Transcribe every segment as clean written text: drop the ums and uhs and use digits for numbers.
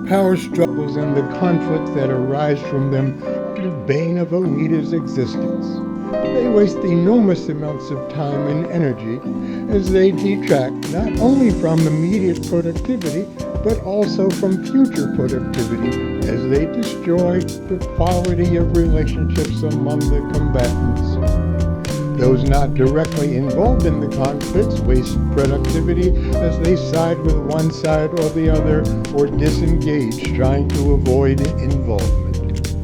Power struggles and the conflicts that arise from them are the bane of a leader's existence. They waste enormous amounts of time and energy as they detract not only from immediate productivity, but also from future productivity as they destroy the quality of relationships among the combatants. Those not directly involved in the conflicts waste productivity as they side with one side or the other or disengage, trying to avoid involvement.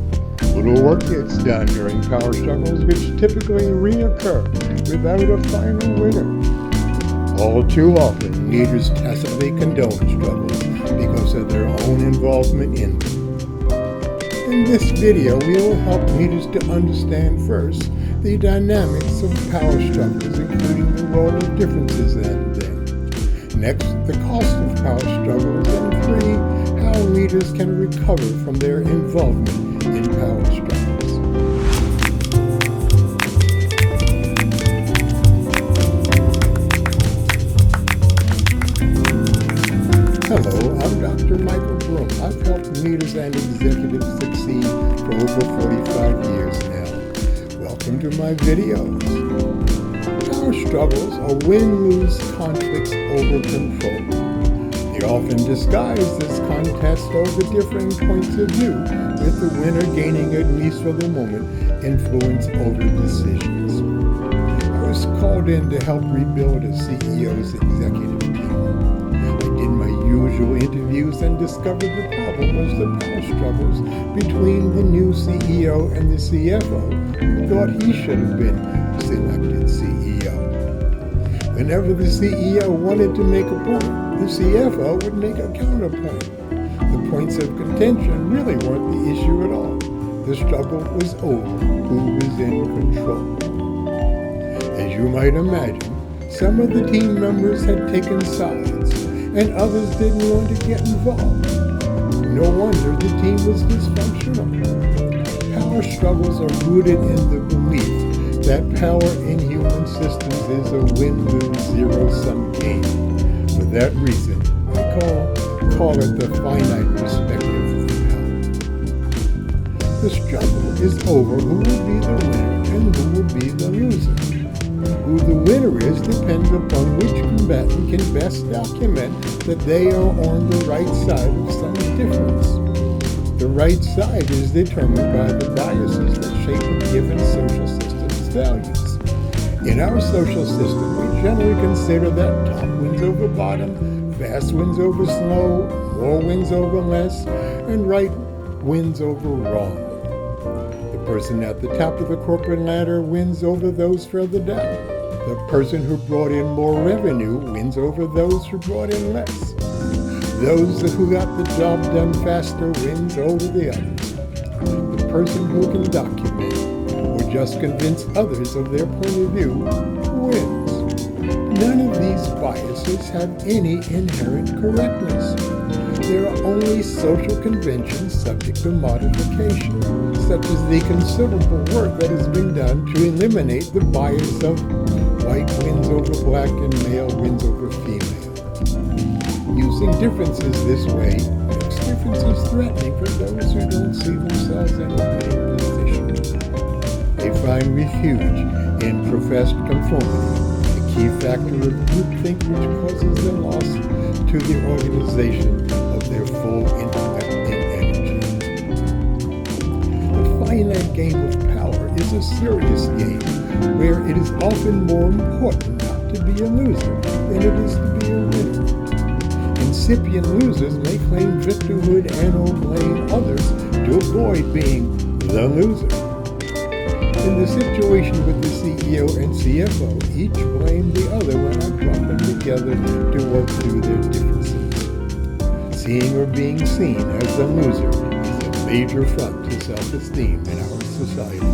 Little work gets done during power struggles, which typically reoccur without a final winner. All too often, leaders tacitly condone struggles because of their own involvement in them. In this video, we will help leaders to understand first the dynamics of power struggles, including the role of differences in them. Next, the cost of power struggles, and 3, how leaders can recover from their involvement in power struggles. Hello, I'm Dr. Michael Broom. I've helped leaders and executives succeed for over 45 years now. Welcome to my videos. Power struggles are win-lose conflicts over control. They often disguise this contest over differing points of view, with the winner gaining, at least for the moment, influence over decisions. I was called in to help rebuild a CEO's executive team. I did my usual interviews and discovered the problem was the power struggles between the new CEO and the CFO, who thought he should have been selected CEO. Whenever the CEO wanted to make a point, the CFO would make a counterpoint. The points of contention really weren't the issue at all. The struggle was over who was in control. As you might imagine, some of the team members had taken sides, and others didn't want to get involved. No wonder the team was dysfunctional. Power struggles are rooted in the belief that power in human systems is a win-lose zero-sum game. For that reason, I call it the finite perspective of power. The struggle is over who will be the winner and who will be the loser. Who the winner is depends upon which combatant can best document that they are on the right side of some difference. The right side is determined by the biases that shape a given social system's values. In our social system, we generally consider that top wins over bottom, fast wins over slow, more wins over less, and right wins over wrong. The person at the top of the corporate ladder wins over those further down. The person who brought in more revenue wins over those who brought in less. Those who got the job done faster wins over the others. The person who can document or just convince others of their point of view wins. None of these biases have any inherent correctness. There are only social conventions subject to modification, such as the considerable work that has been done to eliminate the bias of white wins over black and male wins over female. Using differences this way makes differences threatening for those who don't see themselves in the same position. They find refuge in professed conformity, the key factor of groupthink which causes the loss to the organization of their full intellect and energy. The finite game of power is a serious game where it is often more important not to be a loser than it is to be a winner. Incipient losers may claim victorhood and or blame others to avoid being the loser. In the situation with the CEO and CFO, each blame the other when I brought them together to work through their differences. Seeing or being seen as the loser is a major affront to self-esteem in our society.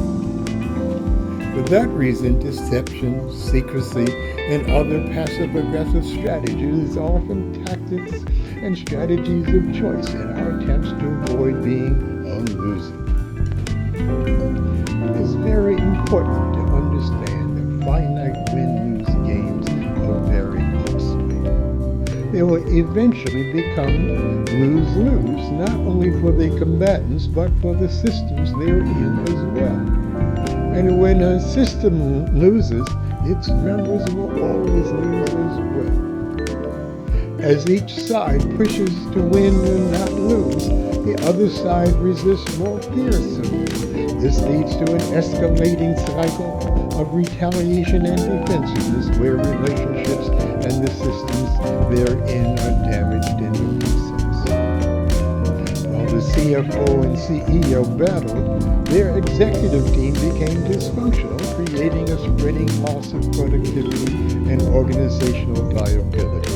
For that reason, deception, secrecy, and other passive-aggressive strategies are often tactics and strategies of choice in our attempts to avoid being a loser. It is very important to understand that finite win-lose games are very costly. they will eventually become lose-lose, not only for the combatants, but for the systems they're in as well. And when a system loses, its members will always lose as well. As each side pushes to win and not lose, the other side resists more fiercely. This leads to an escalating cycle of retaliation and defensiveness where relationships and the systems therein are damaged in the process. While the CFO and CEO battled, their executive team became dysfunctional, creating a spreading loss of productivity and organizational viability.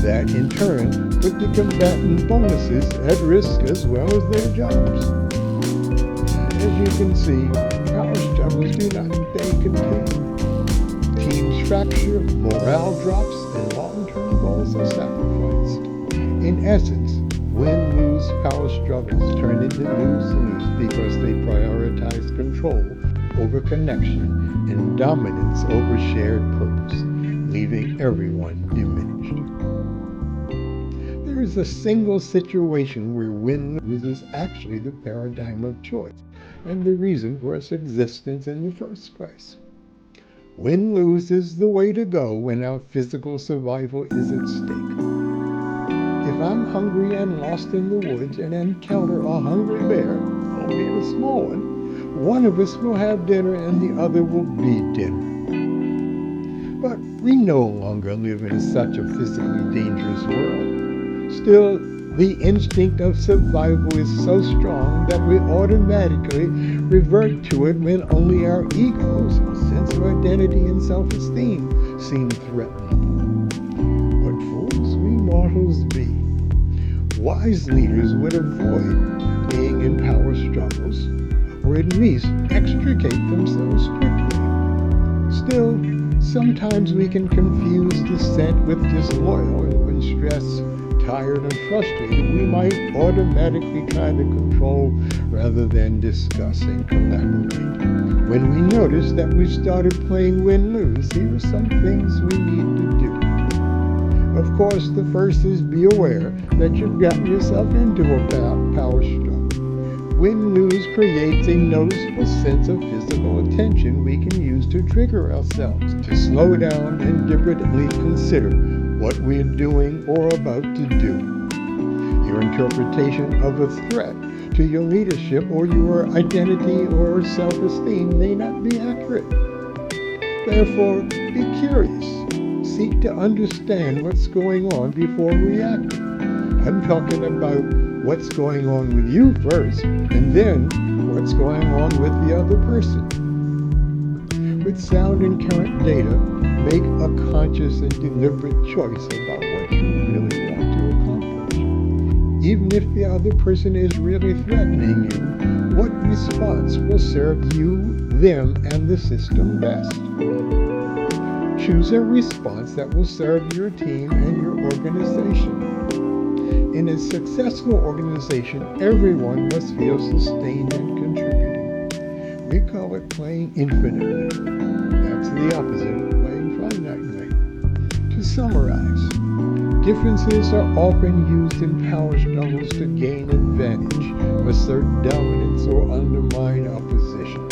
That, in turn, put the combatant bonuses at risk as well as their jobs. As you can see, power struggles do not stay contained. Teams fracture, morale drops, and long-term goals are sacrificed. In essence, win-lose power struggles turn into lose-lose because they prioritize control over connection and dominance over shared purpose, leaving everyone diminished. There is a single situation where win-lose is actually the paradigm of choice and the reason for its existence in the first place. Win-lose is the way to go when our physical survival is at stake. If I'm hungry and lost in the woods and encounter a hungry bear, albeit a small one of us will have dinner and the other will be dinner. But we no longer live in such a physically dangerous world. Still, the instinct of survival is so strong that we automatically revert to it when only our egos, our sense of identity and self-esteem seem threatening. What fools we mortals be. Wise leaders would avoid being in power struggles, or at least extricate themselves quickly. Still, sometimes we can confuse dissent with disloyal, and when stressed, tired, and frustrated, we might automatically try to control rather than discuss and collaborate. When we notice that we've started playing win-lose, here are some things we need to do. Of course, the first is be aware that you've gotten yourself into a power struggle. Win-lose creates a noticeable sense of physical attention we can use to trigger ourselves, to slow down and deliberately consider what we're doing or about to do. Your interpretation of a threat to your leadership or your identity or self-esteem may not be accurate. Therefore, be curious. Seek to understand what's going on before reacting. I'm talking about what's going on with you first, and then what's going on with the other person. With sound and current data, make a conscious and deliberate choice about what you really want to accomplish. Even if the other person is really threatening you, what response will serve you, them, and the system best? Choose a response that will serve your team and your organization. In a successful organization, everyone must feel sustained and contributing. We call it playing infinitely. That's the opposite of playing finitely. To summarize, differences are often used in power struggles to gain advantage, assert dominance, or undermine opposition.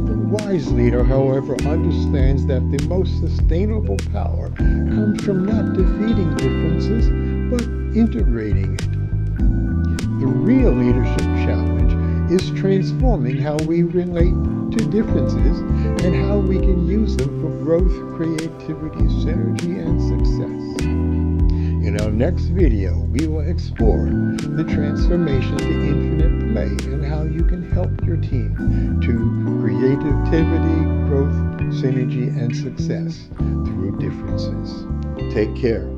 The wise leader, however, understands that the most sustainable power comes from not defeating differences, but integrating it. The real leadership challenge is transforming how we relate to differences and how we can use them for growth, creativity, synergy, and success. In our next video, we will explore the transformation to infinite play and how you can help your team to creativity, growth, synergy, and success through differences. Take care.